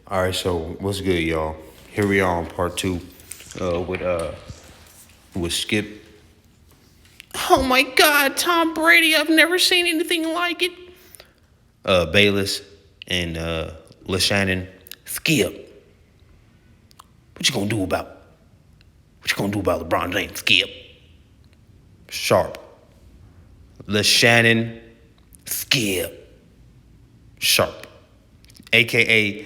All right, so what's good, y'all? Here we are on part two, with Skip. Oh my God, Tom Brady! I've never seen anything like it. Bayless and LeShannon. Skip, what you gonna do about? What you gonna do about LeBron James? Skip. Sharp. LeShannon. Skip. Sharp, aka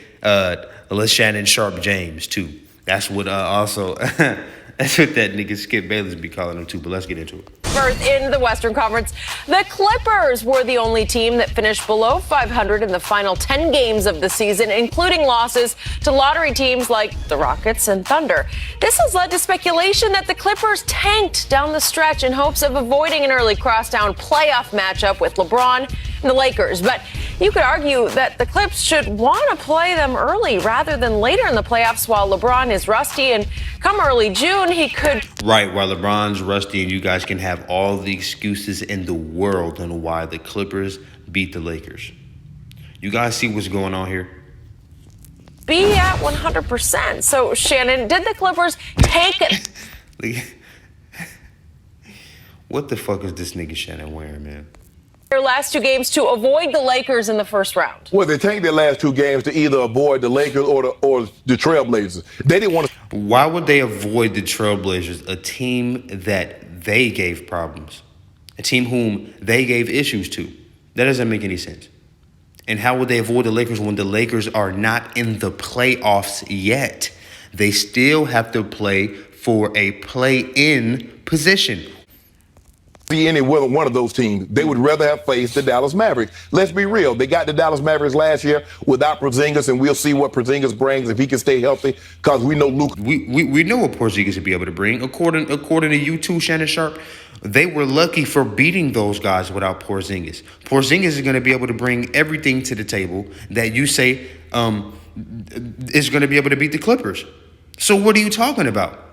LeShannon Sharp James too. That's what also that's what that nigga Skip Bayless be calling him too. But let's get into it. First in the Western Conference, the Clippers were the only team that finished below 500 in the final 10 games of the season, including losses to lottery teams like the Rockets and Thunder. This has led to speculation that the Clippers tanked down the stretch in hopes of avoiding an early crosstown playoff matchup with LeBron and the Lakers. But you could argue that the Clips should want to play them early rather than later in the playoffs while LeBron is rusty, and come early June, he could... Right, while LeBron's rusty and you guys can have all the excuses in the world on why the Clippers beat the Lakers. You guys see what's going on here? Be at 100%. So, Shannon, did the Clippers tank it? What the fuck is this nigga Shannon wearing, man? Their last two games to avoid the Lakers in the first round? Well, they tanked their last two games to either avoid the Lakers or the Trailblazers. They didn't want to. Why would they avoid the Trailblazers, a team that they gave problems, a team whom they gave issues to? That doesn't make any sense. And how would they avoid the Lakers when the Lakers are not in the playoffs yet? They still have to play for a play-in position. Be any one of those teams. They would rather have faced the Dallas Mavericks. Let's be real. They got the Dallas Mavericks last year without Porzingis, and we'll see what Porzingis brings if he can stay healthy, because we know Luke. We know what Porzingis would be able to bring. According to you too, Shannon Sharp, they were lucky for beating those guys without Porzingis. Porzingis is going to be able to bring everything to the table that you say is going to be able to beat the Clippers. So what are you talking about?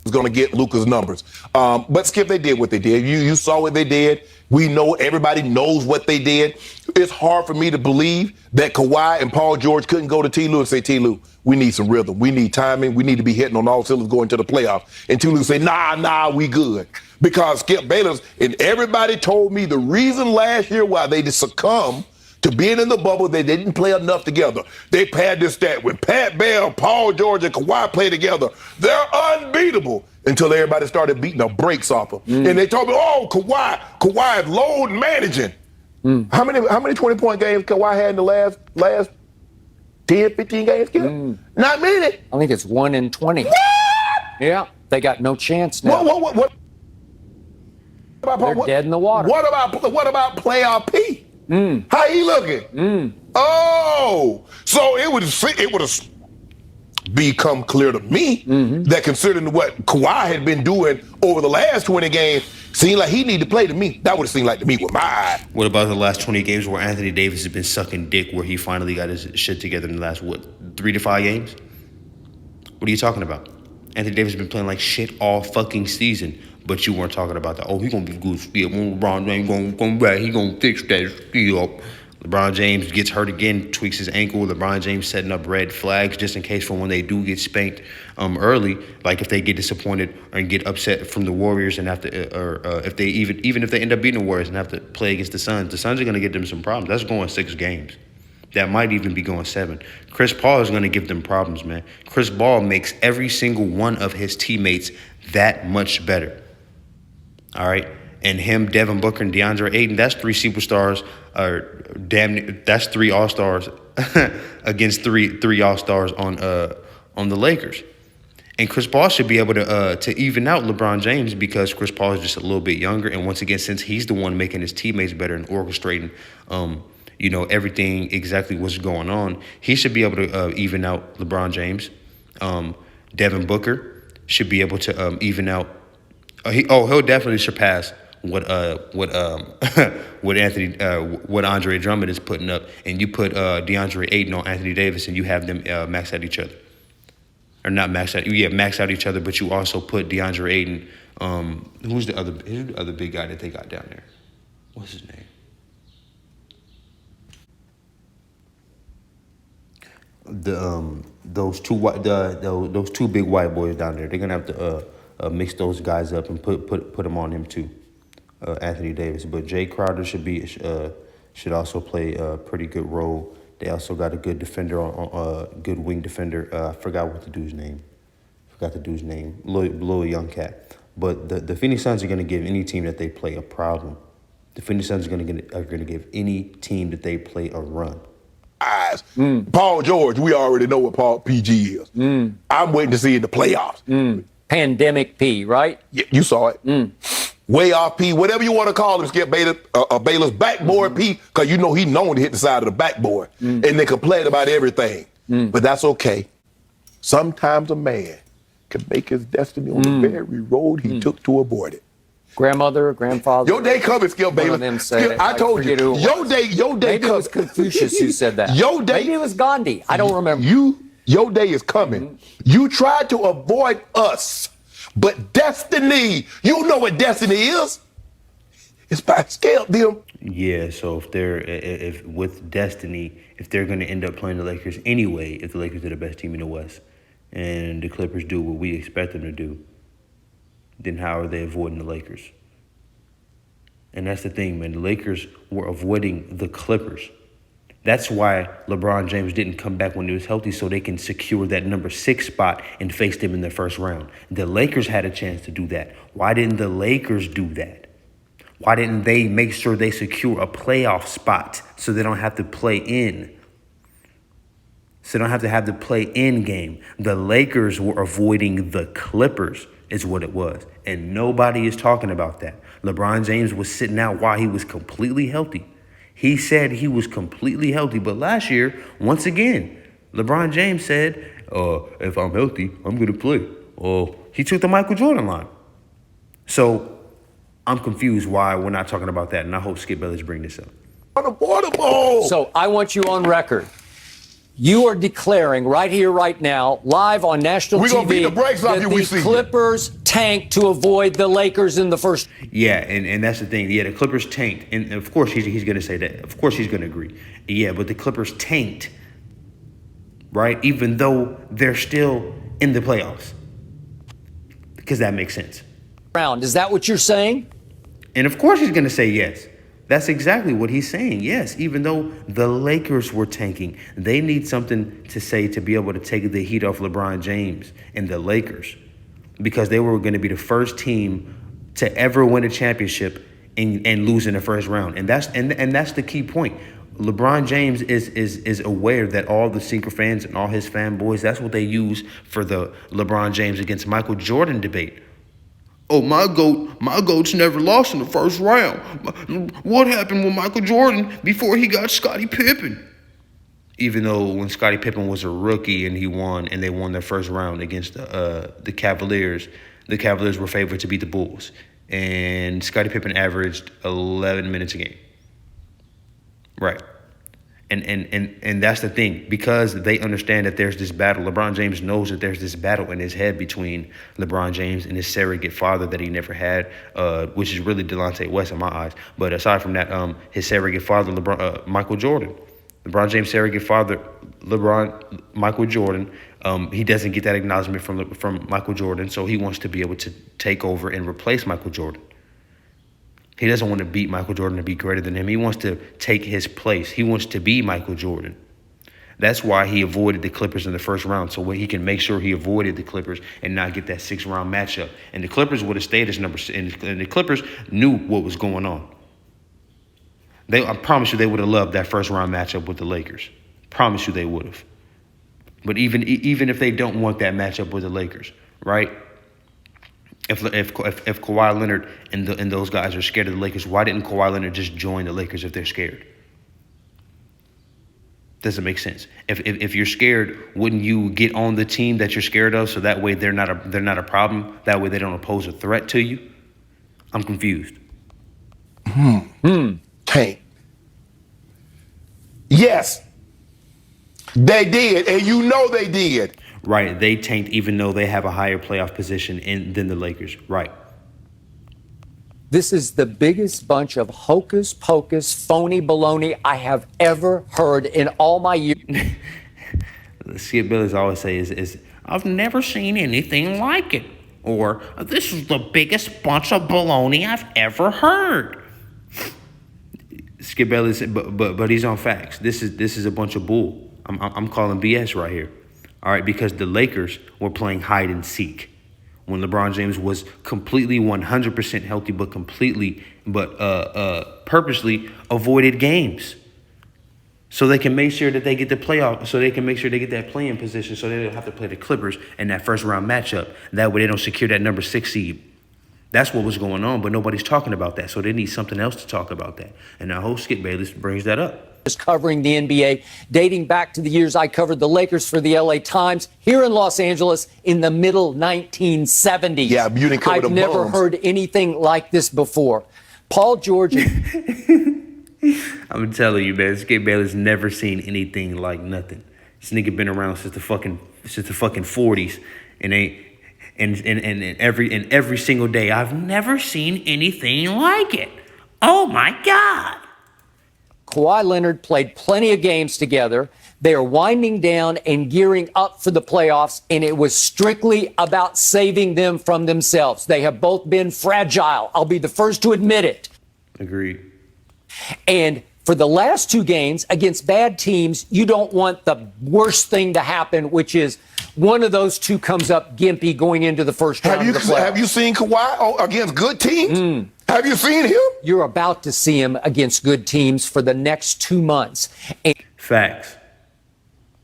Is going to get Luka's numbers. But Skip, they did what they did. You saw what they did. We know, everybody knows what they did. It's hard for me to believe that Kawhi and Paul George couldn't go to T. Lue and say, T. Lue, we need some rhythm. We need timing. We need to be hitting on all cylinders going to the playoffs. And T. Lue say, nah, we good. Because Skip Bayless and everybody told me the reason last year why they succumbed to being in the bubble, they didn't play enough together. They had this stat. When Pat Bell, Paul George, and Kawhi play together, they're unbeatable until everybody started beating the brakes off them. And they told me, oh, Kawhi is load managing. How many 20-point games Kawhi had in the last 10, 15 games, Skip? Not many. I think it's 1 in 20. What? Yeah, they got no chance now. What? They're dead in the water. What about playoff P? How he looking? Oh, so it would have become clear to me that considering what Kawhi had been doing over the last 20 games, seemed like he needed to play to me. That would have seemed like to me with my eye. What about the last 20 games where Anthony Davis has been sucking dick, where he finally got his shit together in the last, 3 to 5 games? What are you talking about? Anthony Davis has been playing like shit all fucking season, but you weren't talking about that. Oh, he's going to be good still. LeBron James going to come back. He's going to fix that still. LeBron James gets hurt again, tweaks his ankle. LeBron James setting up red flags just in case for when they do get spanked early, like if they get disappointed or get upset from the Warriors and have to, or if they even if they end up beating the Warriors and have to play against the Suns are going to get them some problems. That's going 6 games. That might even be going 7. Chris Paul is going to give them problems, man. Chris Paul makes every single one of his teammates that much better. All right. And him, Devin Booker, and DeAndre Ayton, that's 3 superstars, that's 3 all-stars against three all-stars on the Lakers. And Chris Paul should be able to even out LeBron James, because Chris Paul is just a little bit younger. And once again, since he's the one making his teammates better and orchestrating, everything exactly what's going on, he should be able to even out LeBron James. Devin Booker should be able to even out. He'll definitely surpass what Andre Drummond is putting up, and you put DeAndre Ayton on Anthony Davis, and you have them max out each other, or not max out, max out each other. But you also put DeAndre Ayton. Who's the other big guy that they got down there? What's his name? those those two big white boys down there. They're gonna have to mix those guys up and put them on him too. Anthony Davis, but Jay Crowder should also play a pretty good role. They also got a good defender on good wing defender. I forgot what the dude's name. Little young cat. But the Phoenix Suns are gonna give any team that they play a problem. The Phoenix Suns are gonna give any team that they play a run. Paul George, we already know what Paul PG is. I'm waiting to see in the playoffs. Pandemic P, right? You saw it. Way off P, whatever you want to call him, Skip Bayless backboard P, because you know he's known to hit the side of the backboard. And they complain about everything. But that's okay. Sometimes a man can make his destiny on the very road he took to avoid it. Grandmother, grandfather. Your day coming, Skip Bayless. One of them said it. I told you. Your day Maybe it was Confucius who said that. Maybe it was Gandhi. I don't remember. Your day is coming. You tried to avoid us, but destiny, you know what destiny is? It's by scale, them. Yeah, so if with destiny, if they're going to end up playing the Lakers anyway, if the Lakers are the best team in the West, and the Clippers do what we expect them to do, then how are they avoiding the Lakers? And that's the thing, man. The Lakers were avoiding the Clippers. That's why LeBron James didn't come back when he was healthy, so they can secure that number 6 spot and face them in the first round. The Lakers had a chance to do that. Why didn't the Lakers do that? Why didn't they make sure they secure a playoff spot so they don't have to play in? So they don't have to have the play-in game. The Lakers were avoiding the Clippers is what it was. And nobody is talking about that. LeBron James was sitting out while he was completely healthy. He said he was completely healthy. But last year, once again, LeBron James said, if I'm healthy, I'm going to play. He took the Michael Jordan line. So I'm confused why we're not talking about that. And I hope Skip Bayless bring this up. On the water ball. So I want you on record. You are declaring right here, right now, live on national We're TV, gonna beat the brakes off that you, we the see you. Clippers tanked to avoid the Lakers in the first. Yeah, and that's the thing. Yeah, the Clippers tanked. And of course, he's going to say that. Of course, he's going to agree. Yeah, but the Clippers tanked, right? Even though they're still in the playoffs. Because that makes sense. Round. Is that what you're saying? And of course, he's going to say yes. That's exactly what he's saying. Yes, even though the Lakers were tanking, they need something to say to be able to take the heat off LeBron James and the Lakers, because they were going to be the first team to ever win a championship and lose in the first round. And that's the key point. LeBron James is aware that all the Sinker fans and all his fanboys, that's what they use for the LeBron James against Michael Jordan debate. Oh, my GOAT's never lost in the first round. What happened with Michael Jordan before he got Scottie Pippen? Even though when Scottie Pippen was a rookie and he won, and they won their first round against the Cavaliers were favored to beat the Bulls. And Scottie Pippen averaged 11 minutes a game. Right. And that's the thing, because they understand that there's this battle. LeBron James knows that there's this battle in his head between LeBron James and his surrogate father that he never had, which is really Delonte West in my eyes. But aside from that, his surrogate father, Michael Jordan. LeBron James' surrogate father, Michael Jordan, he doesn't get that acknowledgement from Michael Jordan, so he wants to be able to take over and replace Michael Jordan. He doesn't want to beat Michael Jordan to be greater than him. He wants to take his place. He wants to be Michael Jordan. That's why he avoided the Clippers in the first round, so he can make sure he avoided the Clippers and not get that 6-round matchup. And the Clippers would have stayed as number 6, and the Clippers knew what was going on. I promise you they would have loved that first-round matchup with the Lakers. Promise you they would have. But even if they don't want that matchup with the Lakers, right? If Kawhi Leonard and those guys are scared of the Lakers, why didn't Kawhi Leonard just join the Lakers if they're scared? Doesn't make sense. If you're scared, wouldn't you get on the team that you're scared of, so that way they're not a problem? That way they don't pose a threat to you? I'm confused. Tank. Yes, they did, and you know they did. Right, they tanked even though they have a higher playoff position than the Lakers. Right. This is the biggest bunch of hocus pocus, phony baloney I have ever heard in all my years. Skip Bayless always say is I've never seen anything like it, or this is the biggest bunch of baloney I've ever heard. Skip Bayless, but he's on facts. This is a bunch of bull. I'm calling BS right here. All right, because the Lakers were playing hide and seek when LeBron James was completely 100% healthy, but purposely avoided games. So they can make sure that they get the playoff, so they can make sure they get that play-in position so they don't have to play the Clippers in that first round matchup. That way they don't secure that number 6 seed. That's what was going on, but nobody's talking about that. So they need something else to talk about that. And I hope Skip Bayless brings that up. Covering the NBA, dating back to the years I covered the Lakers for the LA Times here in Los Angeles in the middle 1970s. Yeah, you didn't cover I've the never bums. heard anything like this before. Paul George. I'm telling you, man, Skip Bayless never seen anything like nothing. This nigga been around since the fucking 40s, and every single day, I've never seen anything like it. Oh my God. Kawhi Leonard played plenty of games together. They are winding down and gearing up for the playoffs, and it was strictly about saving them from themselves. They have both been fragile. I'll be the first to admit it. Agreed. And for the last two games against bad teams, you don't want the worst thing to happen, which is one of those two comes up gimpy going into the first round of the playoffs. Have you seen Kawhi against good teams? Have you seen him? You're about to see him against good teams for the next 2 months. Facts.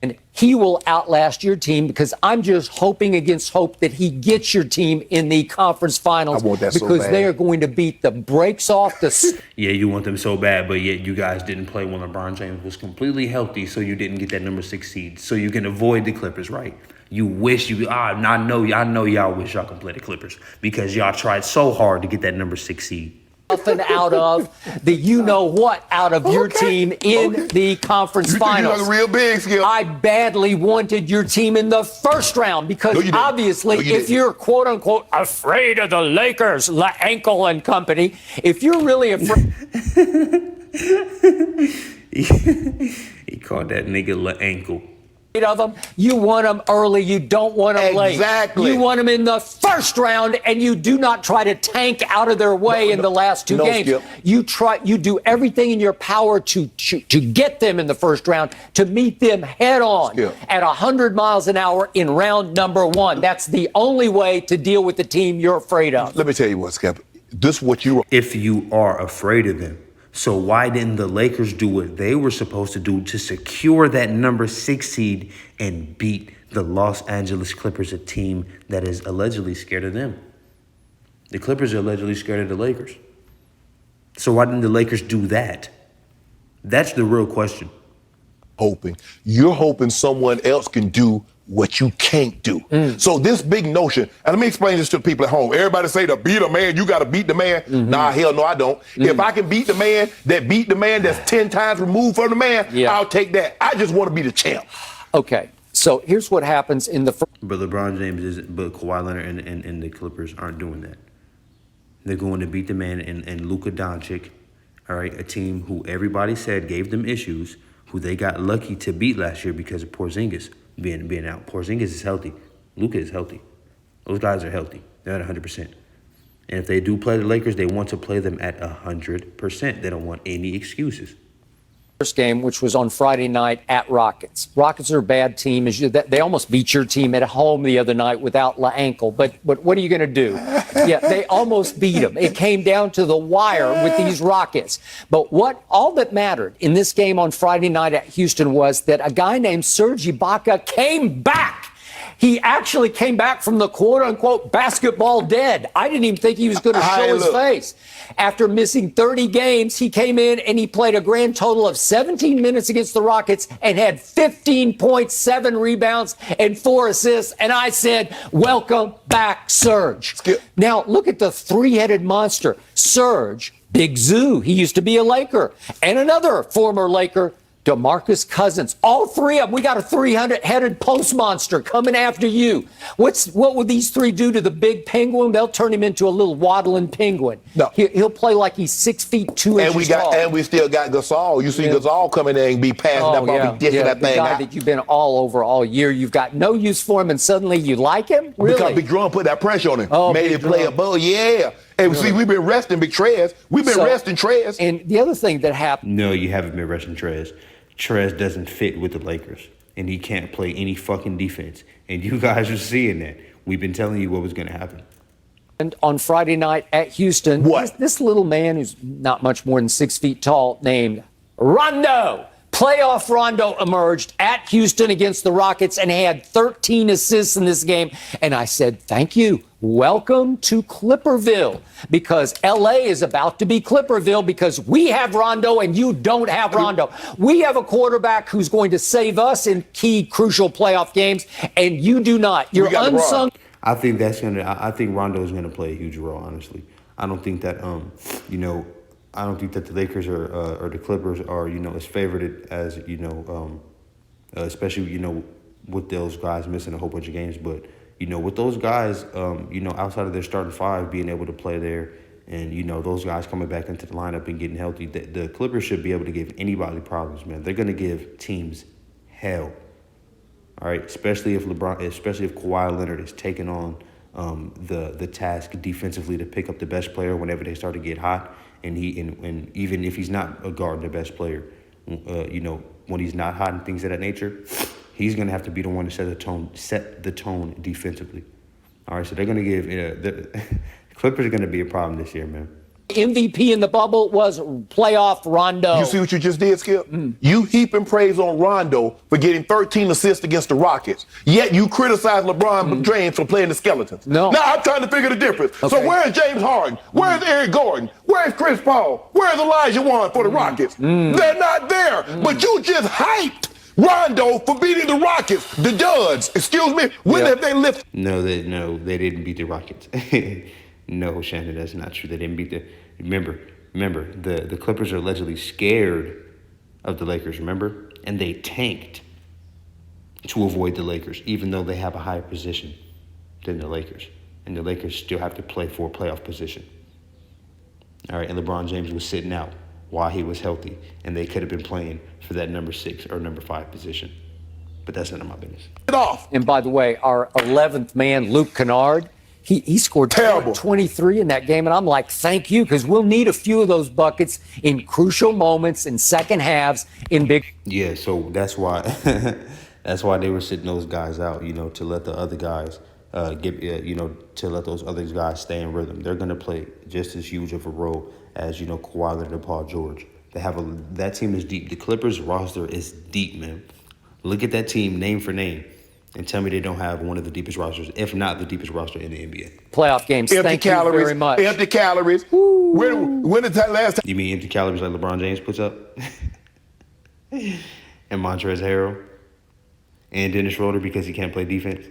And he will outlast your team because I'm just hoping against hope that he gets your team in the conference finals I want that so because bad. they are going to beat the brakes off the... Yeah, you want them so bad, but yet you guys didn't play when LeBron James was completely healthy, so you didn't get that number 6 seed. So you can avoid the Clippers, right? You wish you... I know y'all wish y'all could play the Clippers because y'all tried so hard to get that number 6 seed. Nothing out of the you-know-what out of your team in the conference finals. You real big, Skip. I badly wanted your team in the first round because obviously if you're quote-unquote afraid of the Lakers, ankle and company, if you're really afraid... He called that nigga ankle. of them, you want them early, you don't want them late. Exactly. You want them in the first round, and you do not try to tank out of their way in the last two games. Skip. You do everything in your power to get them in the first round, to meet them head on Skip. at 100 miles an hour in round number one. That's the only way to deal with the team you're afraid of. Let me tell you what, Skip. This is what you... If you are afraid of them. So why didn't the Lakers do what they were supposed to do to secure that number 6 seed and beat the Los Angeles Clippers, a team that is allegedly scared of them? The Clippers are allegedly scared of the Lakers. So why didn't the Lakers do that? That's the real question. You're hoping someone else can do what you can't do. So this big notion, and let me explain this to the people at home. Everybody say to beat a man, you got to beat the man. Nah, hell no, I don't. If I can beat the man that's 10 times removed from the man, I'll take that. I just want to be the champ. Okay, so here's what happens in the first. But LeBron James but Kawhi Leonard and the Clippers aren't doing that. They're going to beat the man and Luka Doncic, all right, a team who everybody said gave them issues, who they got lucky to beat last year because of Porzingis being out. Porzingis is healthy. Luka is healthy. Those guys are healthy. They're at 100%. And if they do play the Lakers, they want to play them at 100%. They don't want any excuses. First game, which was on Friday night at Rockets. Rockets are a bad team. They almost beat your team at home the other night without ankle. But what are you going to do? Yeah, they almost beat them. It came down to the wire with these Rockets. But all that mattered in this game on Friday night at Houston was that a guy named Serge Ibaka came back. He actually came back from the quote-unquote basketball dead. I didn't even think he was going to show his face. After missing 30 games, he came in and he played a grand total of 17 minutes against the Rockets and had 15.7 rebounds and 4 assists. And I said, welcome back, Serge. Skip. Now, look at the three-headed monster. Serge, Big Zoo, he used to be a Laker, and another former Laker, DeMarcus Cousins, all three of them. We got a 300-headed post monster coming after you. What will these three do to the big penguin? They'll turn him into a little waddling penguin. No. He'll play like he's 6 feet 2 inches tall. And we still got Gasol. You see Gasol coming in and be passing that ball, be dishing that the thing guy out. that you've been all over all year. You've got no use for him, and suddenly you like him? Really? Because Big Drum put that pressure on him. Oh, made Big him play Drum. above. Yeah. And see, we've been resting Big Trez. We've been resting Trez. And the other thing that happened. No, you haven't been rushing Trez. Trez doesn't fit with the Lakers, and he can't play any fucking defense. And you guys are seeing that. We've been telling you what was going to happen. And on Friday night at Houston, this little man who's not much more than 6 feet tall named Rondo. Playoff Rondo emerged at Houston against the Rockets and had 13 assists in this game. And I said, thank you. Welcome to Clipperville, because L.A. is about to be Clipperville because we have Rondo and you don't have Rondo. We have a quarterback who's going to save us in key, crucial playoff games, and you do not. You're unsung. I think I think Rondo is gonna play a huge role. Honestly, I don't think that I don't think that the Lakers or the Clippers are as favored as especially with those guys missing a whole bunch of games, but. With those guys, outside of their starting five being able to play there and, those guys coming back into the lineup and getting healthy, the Clippers should be able to give anybody problems, man. They're going to give teams hell, all right, especially if Kawhi Leonard is taking on the task defensively to pick up the best player whenever they start to get hot, and even if he's not a guard, the best player, when he's not hot and things of that nature, he's going to have to be the one to set the tone defensively. All right, so they're going to give the Clippers are going to be a problem this year, man. MVP in the bubble was playoff Rondo. You see what you just did, Skip? You heaping praise on Rondo for getting 13 assists against the Rockets, yet you criticize LeBron James for playing the Skeletons. No. Now I'm trying to figure the difference. Okay. So where's James Harden? Where's Eric Gordon? Where's Chris Paul? Where's Elijah Wan for the Rockets? They're not there. But you just hyped Rondo for beating the Rockets, the Duds. Excuse me. When have they lifted? No, they didn't beat the Rockets. No, Shannon, that's not true. They didn't beat the. Remember, the Clippers are allegedly scared of the Lakers. Remember, and they tanked to avoid the Lakers, even though they have a higher position than the Lakers, and the Lakers still have to play for a playoff position. All right, and LeBron James was sitting out while he was healthy, and they could have been playing for that number 6 or number 5 position. But that's none of my business. Get off. And by the way, our 11th man, Luke Kennard, he scored Terrible. 23 in that game, and I'm like, thank you, because we'll need a few of those buckets in crucial moments, in second halves, in big. Yeah, so that's why they were sitting those guys out, to let the other guys to let those other guys stay in rhythm. They're gonna play just as huge of a role as Kawhi Leonard and Paul George. That team is deep. The Clippers roster is deep, man. Look at that team name for name, and tell me they don't have one of the deepest rosters, if not the deepest roster in the NBA. Playoff games. Empty Thank calories, you very much. Empty calories. When is that last time? You mean empty calories like LeBron James puts up? And Montrezl Harrell? And Dennis Schroeder because he can't play defense?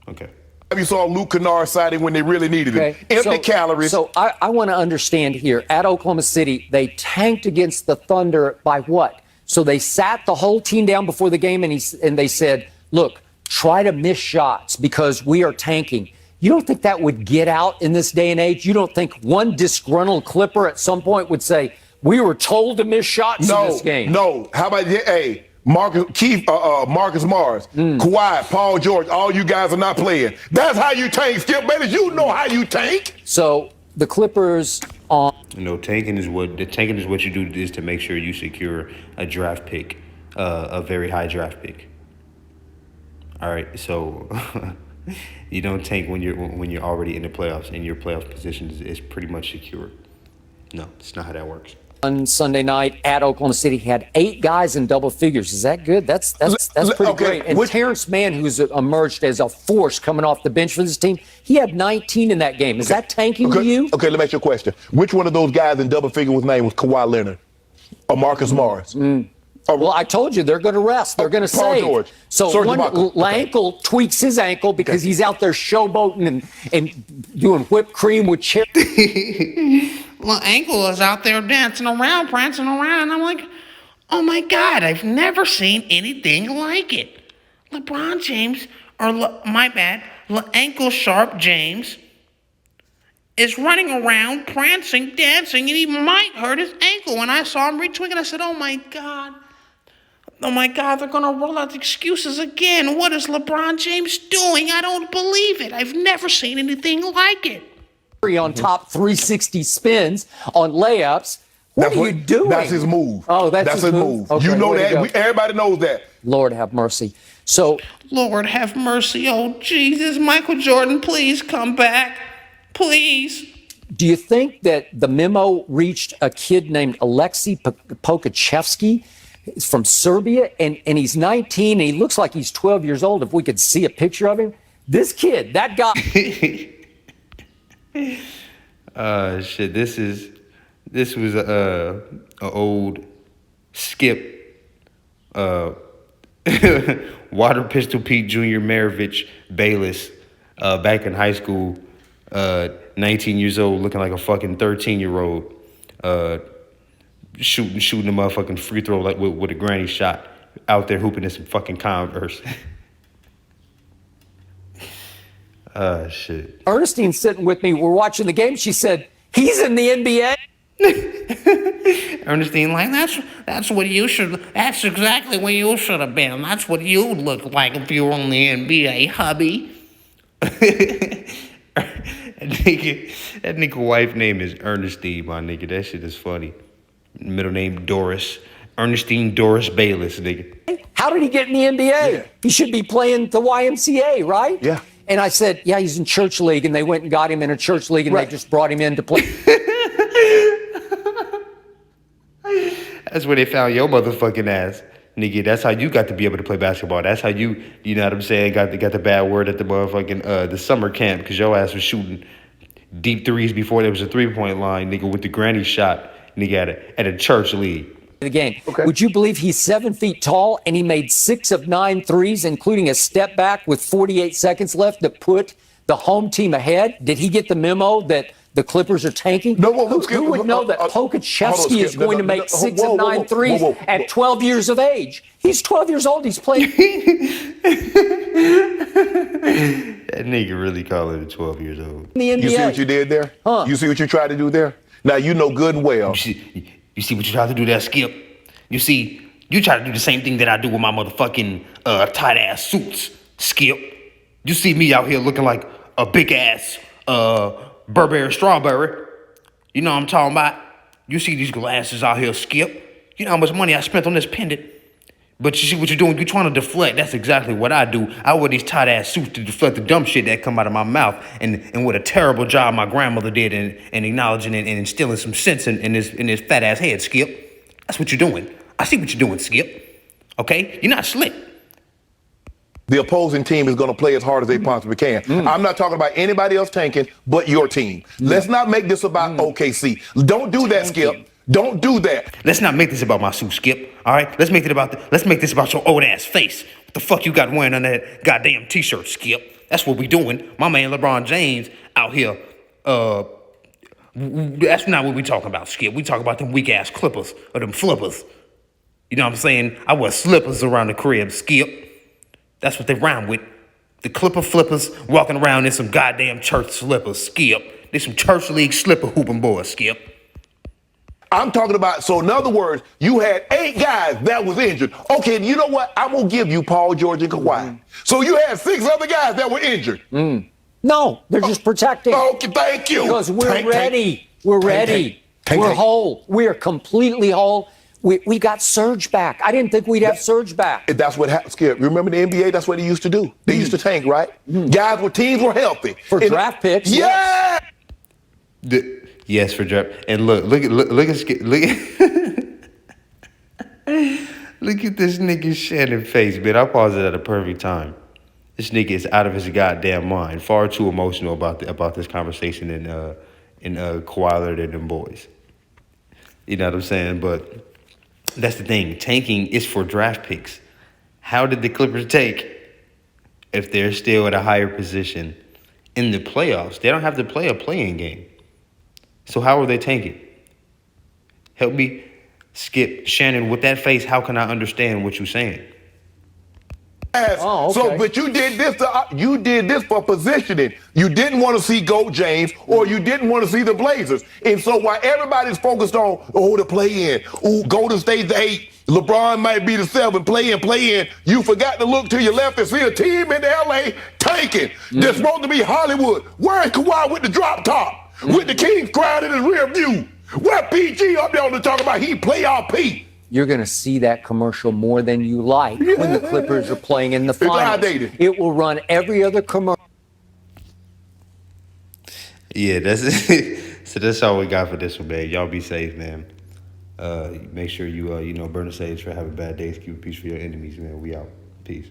Okay. You saw Luke Kennard signing when they really needed it. Empty calories. So I want to understand here. At Oklahoma City, they tanked against the Thunder by what? So they sat the whole team down before the game, and they said, look, try to miss shots because we are tanking. You don't think that would get out in this day and age? You don't think one disgruntled Clipper at some point would say, we were told to miss shots in this game? No. How about, Marcus Morris, Kawhi, Paul George, all you guys are not playing. That's how you tank, Skip Bayless. You know how you tank. So the Clippers on. Tanking is what you do is to make sure you secure a draft pick, a very high draft pick. All right, so you don't tank when you're already in the playoffs and your playoff position is pretty much secure. No, it's not how that works. On Sunday night at Oklahoma City, he had 8 guys in double figures. Is that good? That's pretty great. And Terrence Mann, who's emerged as a force coming off the bench for this team, he had 19 in that game. Is that tanking to you? Okay, let me ask you a question. Which one of those guys in double figure was named was Kawhi Leonard or Marcus Morris? Well, I told you they're going to rest. They're going to Paul save. George. So Serge one Ibaka. ankle tweaks his ankle because he's out there showboating and doing whipped cream with cherry. Well, ankle is out there dancing around, prancing around. I'm like, Oh my God, I've never seen anything like it. LeBron James, my bad, ankle sharp James, is running around, prancing, dancing, and he might hurt his ankle. When I saw him retweeting, I said, oh my God, they're going to roll out excuses again. What is LeBron James doing? I don't believe it. I've never seen anything like it. On top 360 spins on layups. What are you doing? That's his move. Oh, that's his move. Okay, you know way to that. go. Everybody knows that. Lord have mercy. So, Lord have mercy. Oh, Jesus. Michael Jordan, please come back. Please. do you think that the memo reached a kid named Alexei Pokachevsky from Serbia? And he's 19 and he looks like he's 12 years old. If we could see a picture of him, this kid, that guy. Shit. This was a old Skip, Water Pistol Pete Jr. Maravich Bayless, back in high school, 19 years old, looking like a fucking 13-year-old, shooting a motherfucking free throw like with a granny shot, out there hooping in some fucking Converse. Shit. Ernestine's sitting with me. We're watching the game. She said, he's in the NBA. Ernestine, like, that's what you should, that's exactly what you should have been. That's what you'd look like if you were on the NBA, hubby. That nigga wife name is Ernestine, my nigga. That shit is funny. Middle name Doris. Ernestine Doris Bayless, nigga. How did he get in the NBA? Yeah. He should be playing the YMCA, right? Yeah. And I said, yeah, he's in church league. And they went and got him in a church league and Right. they just brought him in to play. That's where they found your motherfucking ass. Nigga, that's how you got to be able to play basketball. That's how you know what I'm saying, got the bad word at the motherfucking the summer camp, because your ass was shooting deep threes before there was a three-point line, nigga, with the granny shot, nigga, at a church league. The game. Okay. Would you believe he's 7 feet tall and he made 6 of 9 threes, including a step back with 48 seconds left that put the home team ahead? Did he get the memo that the Clippers are tanking? No, Who would know that Pokachevsky is going to make 6 of 9 threes at 12 years of age? He's 12 years old. He's playing. That nigga really calling it 12 years old. in the NBA. You see what you did there? Huh. You see what you tried to do there? Now, you know good and well. You see what you tried to do there, Skip? You see, you try to do the same thing that I do with my motherfucking tight-ass suits, Skip. You see me out here looking like a big-ass Burberry strawberry. You know what I'm talking about? You see these glasses out here, Skip. You know how much money I spent on this pendant? But you see what you're doing? You're trying to deflect. That's exactly what I do. I wear these tight-ass suits to deflect the dumb shit that come out of my mouth. And what a terrible job my grandmother did in acknowledging and instilling some sense in this fat-ass head, Skip. That's what you're doing. I see what you're doing, Skip. Okay? You're not slick. The opposing team is going to play as hard as they possibly can. I'm not talking about anybody else tanking but your team. Let's not make this about OKC. Don't do that, Skip. Don't do that. Let's not make this about my suit, Skip. All right? Let's make this about your old ass face. What the fuck you got wearing on that goddamn t-shirt, Skip? That's what we doing. My man LeBron James out here. That's not what we talking about, Skip. We talking about them weak ass Clippers or them flippers. You know what I'm saying? I wear slippers around the crib, Skip. That's what they rhyme with. The Clipper flippers walking around in some goddamn church slippers, Skip. They some church league slipper hooping boys, Skip. I'm talking about, so in other words, you had 8 guys that was injured. Okay, you know what? I'm going to give you Paul George and Kawhi. So you had 6 other guys that were injured. No, they're just protecting. Okay, thank you. Because we're Tank, ready. We're ready. Tank. We're whole. We are completely whole. We got Surge back. I didn't think we'd have Surge back. That's what happened, Skip. Remember the NBA? That's what they used to do. They used to tank, right? Guys with teams were healthy. For draft picks. Yeah! Yes, for draft. And look at look at this nigga Shannon face, man. I paused it at a perfect time. This nigga is out of his goddamn mind. Far too emotional about this conversation in Kawhi than them boys. You know what I'm saying? But that's the thing. Tanking is for draft picks. How did the Clippers take if they're still at a higher position in the playoffs? They don't have to play a play-in game. So how are they tanking? Help me Skip, Shannon, with that face, how can I understand what you're saying? Oh, okay. So, but you did this for positioning. You didn't want to see Goat James, or you didn't want to see the Blazers. And so while everybody's focused on the play in, Golden State's the 8, LeBron might be the 7, play in, you forgot to look to your left and see a team in LA tanking. That's supposed to be Hollywood. Where's Kawhi with the drop top? With the Kings crowd in his rear view? Where PG up there to talk about he playoff P? You're going to see that commercial more than you like when the Clippers are playing in the finals. outdated. It will run every other commercial. Yeah, that's it. So that's all we got for this one, man. Y'all be safe, man. Make sure you burn the sage for having bad days. Keep peace for your enemies, man. We out. Peace.